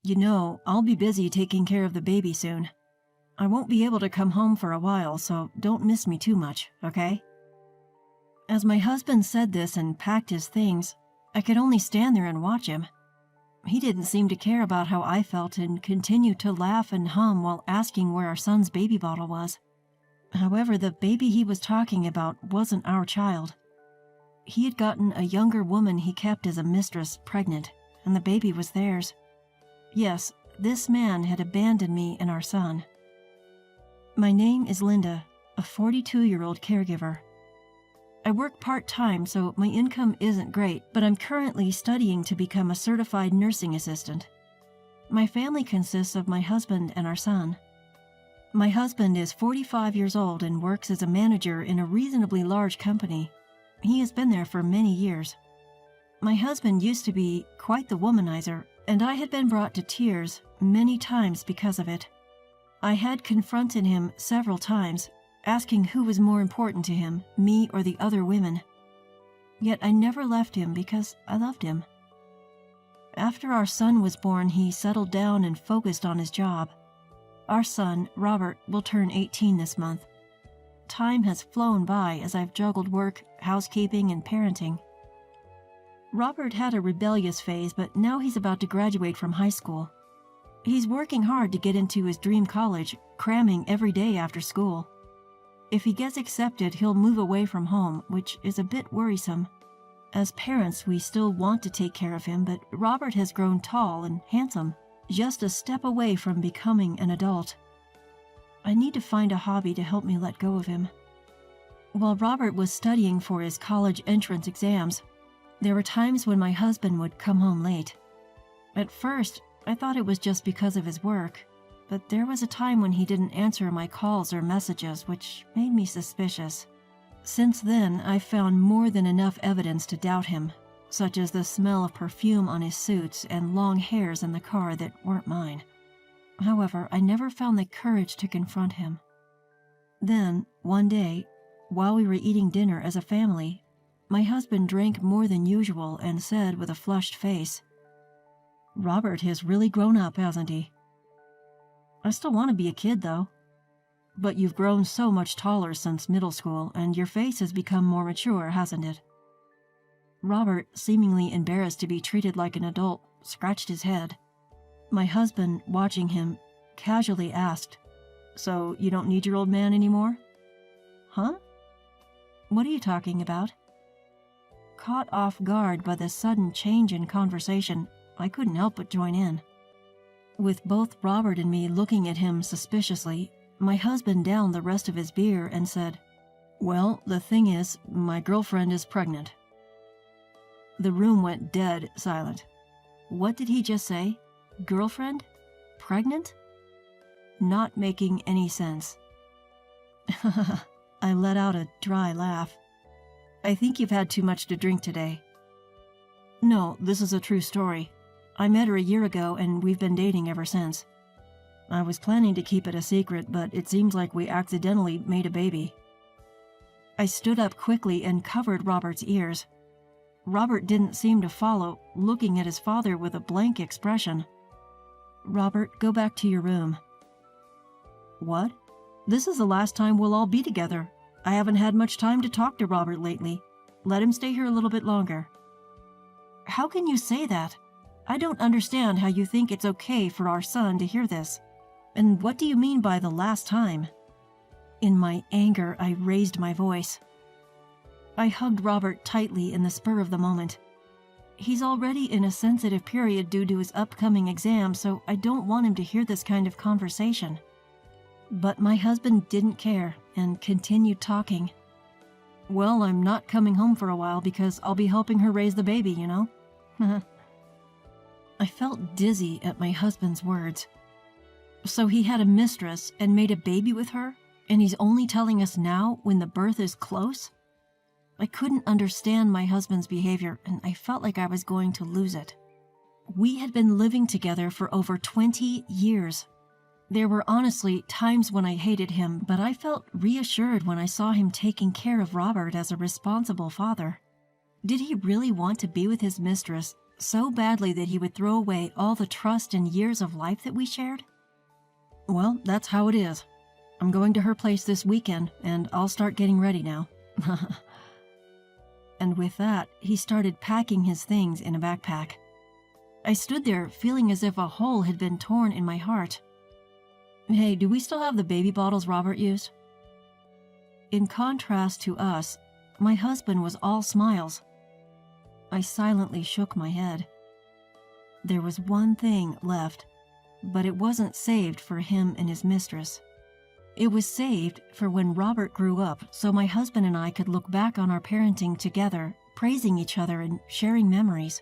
I'll be busy taking care of the baby soon. I won't be able to come home for a while, so don't miss me too much, okay?" As my husband said this and packed his things, I could only stand there and watch him. He didn't seem to care about how I felt and continued to laugh and hum while asking where our son's baby bottle was. However, the baby he was talking about wasn't our child. He had gotten a younger woman he kept as a mistress pregnant, and the baby was theirs. Yes, this man had abandoned me and our son. My name is Linda, a 42-year-old caregiver. I work part-time, so my income isn't great, but I'm currently studying to become a certified nursing assistant. My family consists of my husband and our son. My husband is 45 years old and works as a manager in a reasonably large company. He has been there for many years. My husband used to be quite the womanizer, and I had been brought to tears many times because of it. I had confronted him several times, asking who was more important to him, me or the other women. Yet I never left him because I loved him. After our son was born, he settled down and focused on his job. Our son, Robert, will turn 18 this month. Time has flown by as I've juggled work, housekeeping, and parenting. Robert had a rebellious phase, but now he's about to graduate from high school. He's working hard to get into his dream college, cramming every day after school. If he gets accepted, he'll move away from home, which is a bit worrisome. As parents, we still want to take care of him, but Robert has grown tall and handsome, just a step away from becoming an adult. I need to find a hobby to help me let go of him. While Robert was studying for his college entrance exams, there were times when my husband would come home late. At first, I thought it was just because of his work, but there was a time when he didn't answer my calls or messages, which made me suspicious. Since then, I've found more than enough evidence to doubt him, such as the smell of perfume on his suits and long hairs in the car that weren't mine. However, I never found the courage to confront him. Then, one day, while we were eating dinner as a family, my husband drank more than usual and said with a flushed face, "Robert has really grown up, hasn't he?" "I still want to be a kid, though." "But you've grown so much taller since middle school, and your face has become more mature, hasn't it?" Robert, seemingly embarrassed to be treated like an adult, scratched his head. My husband, watching him, casually asked, "So you don't need your old man anymore?" "Huh? What are you talking about?" Caught off guard by the sudden change in conversation, I couldn't help but join in. With both Robert and me looking at him suspiciously, my husband downed the rest of his beer and said, "Well, the thing is, my girlfriend is pregnant." The room went dead silent. What did he just say? Girlfriend? Pregnant? Not making any sense. I let out a dry laugh. "I think you've had too much to drink today." "No, this is a true story. I met her a year ago and we've been dating ever since. I was planning to keep it a secret, but it seems like we accidentally made a baby." I stood up quickly and covered Robert's ears. Robert didn't seem to follow, looking at his father with a blank expression. "Robert, go back to your room." "What? This is the last time we'll all be together. I haven't had much time to talk to Robert lately. Let him stay here a little bit longer." "How can you say that? I don't understand how you think it's okay for our son to hear this. And what do you mean by the last time?" In my anger, I raised my voice. I hugged Robert tightly in the spur of the moment. He's already in a sensitive period due to his upcoming exam, so I don't want him to hear this kind of conversation. But my husband didn't care and continued talking. "Well, I'm not coming home for a while because I'll be helping her raise the baby, you know?" I felt dizzy at my husband's words. So he had a mistress and made a baby with her, and he's only telling us now when the birth is close? I couldn't understand my husband's behavior, and I felt like I was going to lose it. We had been living together for over 20 years. There were honestly times when I hated him, but I felt reassured when I saw him taking care of Robert as a responsible father. Did he really want to be with his mistress so badly that he would throw away all the trust and years of life that we shared? Well, that's how it is. I'm going to her place this weekend, and I'll start getting ready now. And with that, he started packing his things in a backpack. I stood there feeling as if a hole had been torn in my heart. Hey, do we still have the baby bottles Robert used? In contrast to us, my husband was all smiles. I silently shook my head. There was one thing left, but it wasn't saved for him and his mistress. It was saved for when Robert grew up so my husband and I could look back on our parenting together, praising each other and sharing memories.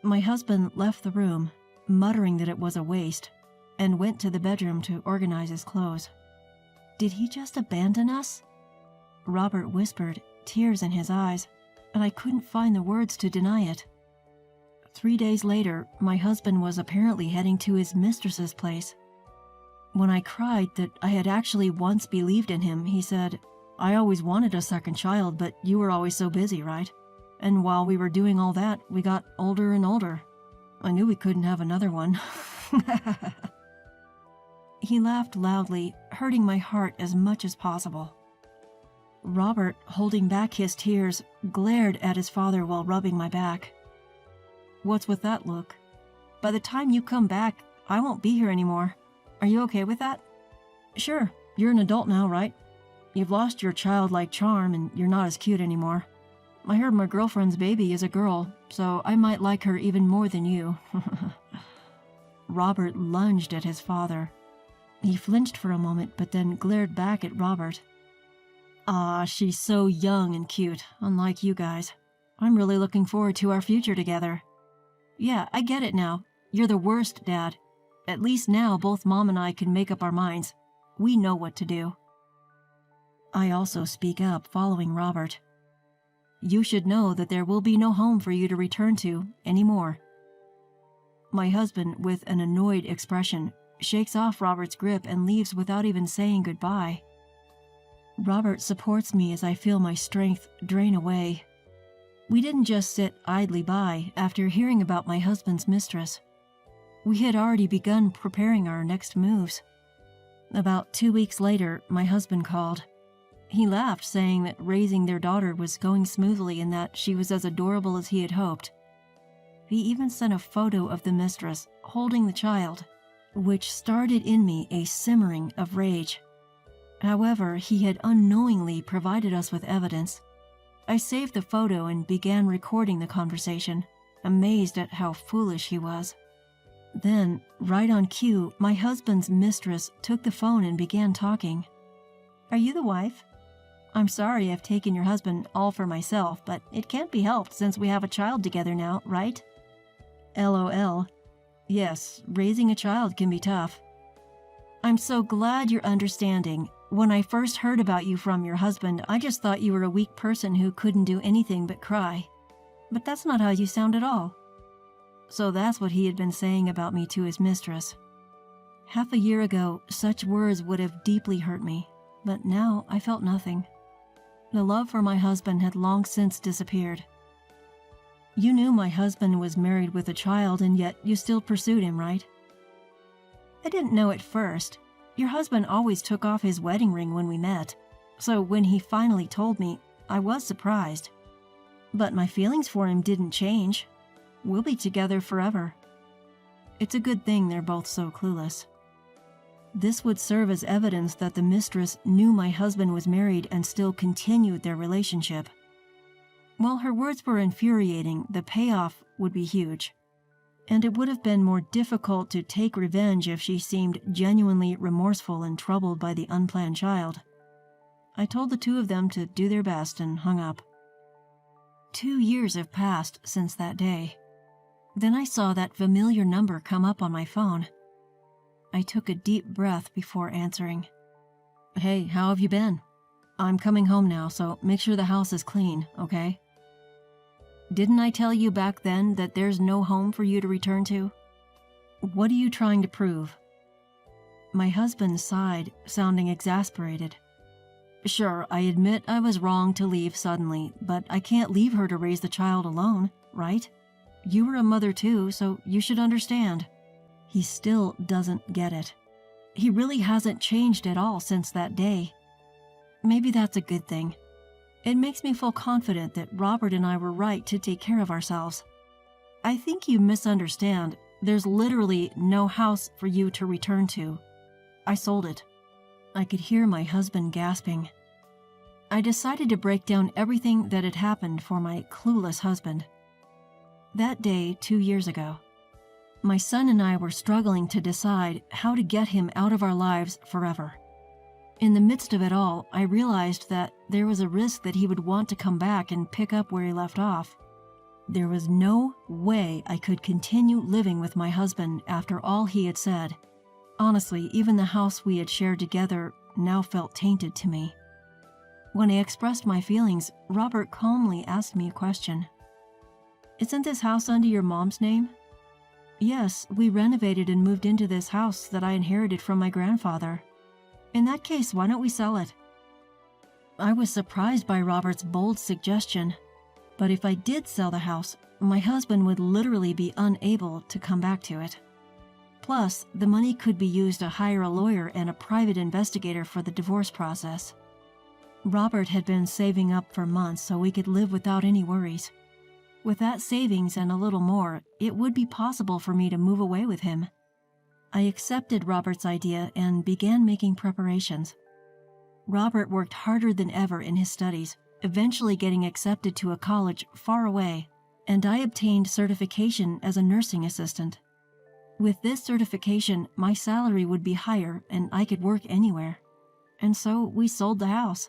My husband left the room, muttering that it was a waste, and went to the bedroom to organize his clothes. Did he just abandon us? Robert whispered, tears in his eyes, and I couldn't find the words to deny it. 3 days later, my husband was apparently heading to his mistress's place. When I cried that I had actually once believed in him, he said, "I always wanted a second child, but you were always so busy, right? And while we were doing all that, we got older and older. I knew we couldn't have another one." He laughed loudly, hurting my heart as much as possible. Robert, holding back his tears, glared at his father while rubbing my back. "What's with that look? By the time you come back, I won't be here anymore. Are you okay with that?" "Sure, you're an adult now, right? You've lost your childlike charm and you're not as cute anymore. I heard my girlfriend's baby is a girl, so I might like her even more than you." Robert lunged at his father. He flinched for a moment, but then glared back at Robert. "Ah, she's so young and cute, unlike you guys. I'm really looking forward to our future together." "Yeah, I get it now. You're the worst, Dad. At least now both Mom and I can make up our minds. We know what to do." I also speak up, following Robert. "You should know that there will be no home for you to return to anymore." My husband, with an annoyed expression, shakes off Robert's grip and leaves without even saying goodbye. Robert supports me as I feel my strength drain away. We didn't just sit idly by after hearing about my husband's mistress. We had already begun preparing our next moves. About 2 weeks later, my husband called. He laughed, saying that raising their daughter was going smoothly and that she was as adorable as he had hoped. He even sent a photo of the mistress holding the child, which started in me a simmering of rage. However, he had unknowingly provided us with evidence. I saved the photo and began recording the conversation, amazed at how foolish he was. Then, right on cue, my husband's mistress took the phone and began talking. "Are you the wife? I'm sorry I've taken your husband all for myself, but it can't be helped since we have a child together now, right?" LOL. Yes, raising a child can be tough. "I'm so glad you're understanding. When I first heard about you from your husband, I just thought you were a weak person who couldn't do anything but cry. But that's not how you sound at all." So that's what he had been saying about me to his mistress. Half a year ago, such words would have deeply hurt me, but now I felt nothing. The love for my husband had long since disappeared. "You knew my husband was married with a child, and yet you still pursued him, right?" "I didn't know at first. Your husband always took off his wedding ring when we met, so when he finally told me, I was surprised. But my feelings for him didn't change. We'll be together forever." It's a good thing they're both so clueless. This would serve as evidence that the mistress knew my husband was married and still continued their relationship. While her words were infuriating, the payoff would be huge. And it would have been more difficult to take revenge if she seemed genuinely remorseful and troubled by the unplanned child. I told the two of them to do their best and hung up. 2 years have passed since that day. Then I saw that familiar number come up on my phone. I took a deep breath before answering. "Hey, how have you been? I'm coming home now, so make sure the house is clean, okay?" "Didn't I tell you back then that there's no home for you to return to? What are you trying to prove?" My husband sighed, sounding exasperated. "Sure, I admit I was wrong to leave suddenly, but I can't leave her to raise the child alone, right? You were a mother too, so you should understand." He still doesn't get it. He really hasn't changed at all since that day. Maybe that's a good thing. It makes me feel confident that Robert and I were right to take care of ourselves. I think you misunderstand. There's literally no house for you to return to. I sold it. I could hear my husband gasping. I decided to break down everything that had happened for my clueless husband. That day, 2 years ago, my son and I were struggling to decide how to get him out of our lives forever. In the midst of it all, I realized that there was a risk that he would want to come back and pick up where he left off. There was no way I could continue living with my husband after all he had said. Honestly, even the house we had shared together now felt tainted to me. When I expressed my feelings, Robert calmly asked me a question. "Isn't this house under your mom's name?" "Yes, we renovated and moved into this house that I inherited from my grandfather." "In that case, why don't we sell it?" I was surprised by Robert's bold suggestion, but if I did sell the house, my husband would literally be unable to come back to it. Plus, the money could be used to hire a lawyer and a private investigator for the divorce process. Robert had been saving up for months so we could live without any worries. With that savings and a little more, it would be possible for me to move away with him. I accepted Robert's idea and began making preparations. Robert worked harder than ever in his studies, eventually getting accepted to a college far away, and I obtained certification as a nursing assistant. With this certification, my salary would be higher and I could work anywhere. And so we sold the house.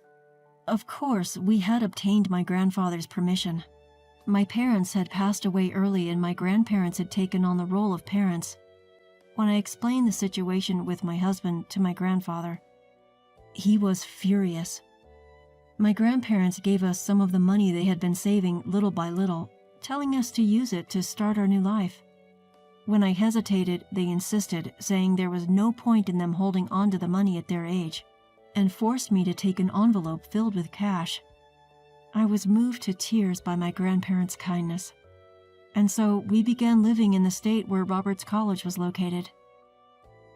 Of course, we had obtained my grandfather's permission. My parents had passed away early and my grandparents had taken on the role of parents. When I explained the situation with my husband to my grandfather, he was furious. My grandparents gave us some of the money they had been saving little by little, telling us to use it to start our new life. When I hesitated, they insisted, saying there was no point in them holding on to the money at their age, and forced me to take an envelope filled with cash. I was moved to tears by my grandparents' kindness. And so we began living in the state where Robert's college was located.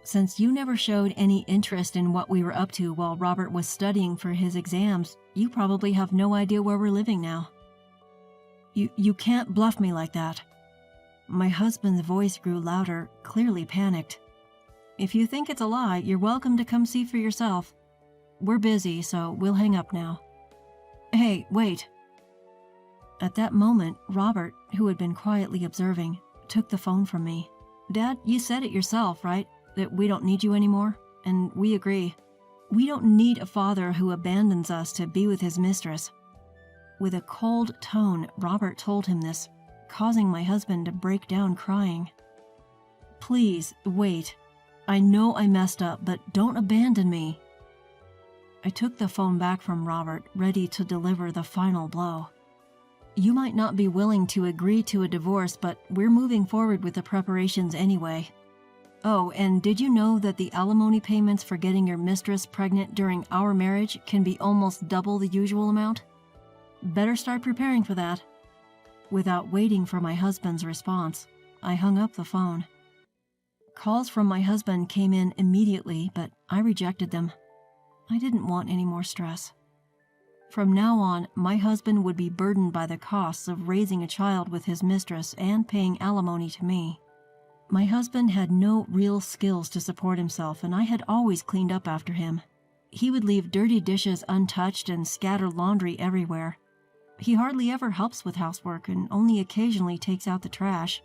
Since you never showed any interest in what we were up to while Robert was studying for his exams, you probably have no idea where we're living now. You can't bluff me like that." My husband's voice grew louder, clearly panicked. "If you think it's a lie, you're welcome to come see for yourself. We're busy, so we'll hang up now." "Hey, wait." At that moment, Robert, who had been quietly observing, took the phone from me. "Dad, you said it yourself, right? That we don't need you anymore? And we agree. We don't need a father who abandons us to be with his mistress." With a cold tone, Robert told him this, causing my husband to break down crying. "Please, wait. I know I messed up, but don't abandon me." I took the phone back from Robert, ready to deliver the final blow. "You might not be willing to agree to a divorce, but we're moving forward with the preparations anyway. Oh, and did you know that the alimony payments for getting your mistress pregnant during our marriage can be almost double the usual amount? Better start preparing for that." Without waiting for my husband's response, I hung up the phone. Calls from my husband came in immediately, but I rejected them. I didn't want any more stress. From now on, my husband would be burdened by the costs of raising a child with his mistress and paying alimony to me. My husband had no real skills to support himself, and I had always cleaned up after him. He would leave dirty dishes untouched and scatter laundry everywhere. He hardly ever helps with housework and only occasionally takes out the trash,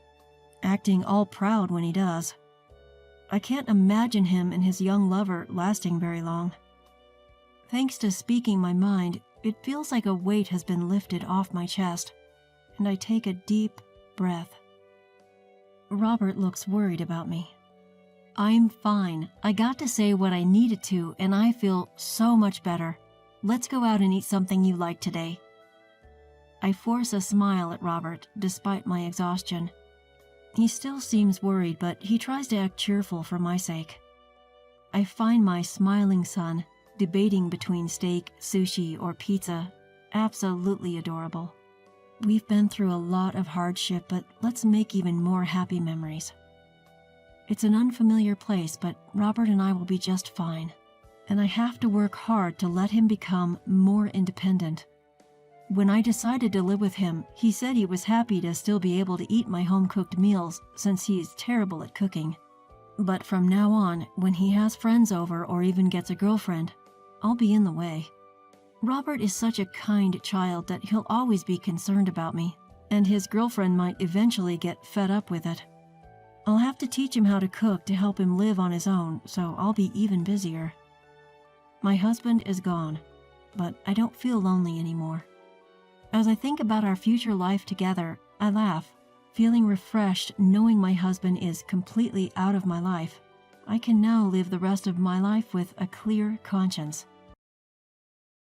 acting all proud when he does. I can't imagine him and his young lover lasting very long. Thanks to speaking my mind, it feels like a weight has been lifted off my chest, and I take a deep breath. Robert looks worried about me. "I'm fine. I got to say what I needed to, and I feel so much better. Let's go out and eat something you like today." I force a smile at Robert, despite my exhaustion. He still seems worried, but he tries to act cheerful for my sake. I find my smiling son, debating between steak, sushi, or pizza, absolutely adorable. We've been through a lot of hardship, but let's make even more happy memories. It's an unfamiliar place, but Robert and I will be just fine. And I have to work hard to let him become more independent. When I decided to live with him, he said he was happy to still be able to eat my home-cooked meals since he's terrible at cooking. But from now on, when he has friends over or even gets a girlfriend, I'll be in the way. Robert is such a kind child that he'll always be concerned about me, and his girlfriend might eventually get fed up with it. I'll have to teach him how to cook to help him live on his own, so I'll be even busier. My husband is gone, but I don't feel lonely anymore. As I think about our future life together, I laugh, feeling refreshed knowing my husband is completely out of my life. I can now live the rest of my life with a clear conscience.